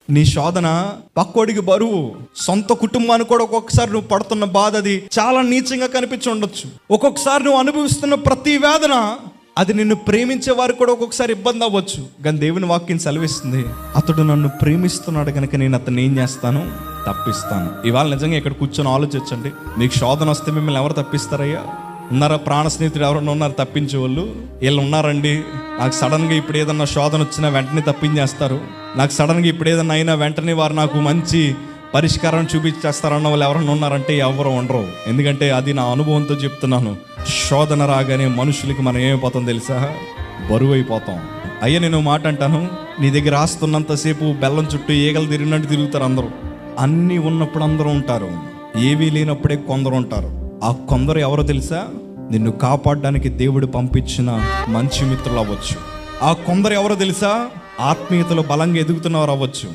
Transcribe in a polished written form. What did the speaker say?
నీ శోధన పక్కోడికి బరువు, సొంత కుటుంబానికి కూడా ఒక్కొక్కసారి నువ్వు పడుతున్న బాధ అది చాలా నీచంగా కనిపించి ఉండొచ్చు. ఒక్కొక్కసారి నువ్వు అనుభవిస్తున్న ప్రతి వేదన అది నిన్ను ప్రేమించే వారికి కూడా ఒక్కొక్కసారి ఇబ్బంది అవ్వచ్చు. కానీ దేవుని వాక్యం సెలవిస్తుంది, అతడు నన్ను ప్రేమిస్తున్నాడు కనుక నేను అతన్ని ఏం చేస్తాను, తప్పిస్తాను. ఇవాళ నిజంగా ఇక్కడ కూర్చొని ఆలోచించండి. మీకు శోధన వస్తే మిమ్మల్ని ఎవరు తప్పిస్తారయ్యా? ఉన్నారా? ప్రాణ స్నేహితుడు ఎవరన్నా ఉన్నారు తప్పించే వాళ్ళు? వీళ్ళు ఉన్నారండి. నాకు సడన్గా ఇప్పుడు ఏదన్నా శోధన వచ్చినా వెంటనే తప్పించేస్తారు, నాకు సడన్గా ఇప్పుడు ఏదన్నా అయినా వెంటనే వారు నాకు మంచి పరిష్కారం చూపించేస్తారన్న వాళ్ళు ఎవరన్నా ఉన్నారంటే ఎవరు ఉండరు. ఎందుకంటే అది నా అనుభవంతో చెప్తున్నాను. శోధన రాగానే మనుషులకి మనం ఏమైపోతాం తెలుసా? బరువు అయిపోతాం. అయ్యా నేను మాట అంటాను, నీ దగ్గర ఆస్తున్నంతసేపు బెల్లం చుట్టూ ఈగలు తిరిగినట్టు తిరుగుతారు అందరూ. అన్నీ ఉన్నప్పుడు అందరూ ఉంటారు, ఏవీ లేనప్పుడే కొందరు ఉంటారు. ఆ కొందరు ఎవరో తెలుసా? నిన్ను కాపాడడానికి దేవుడు పంపించిన మంచి మిత్రులు అవ్వచ్చు. ఆ కొందరు ఎవరో తెలుసా? ఆత్మీయతలో బలంగా ఎదుగుతున్నవారు అవ్వచ్చు.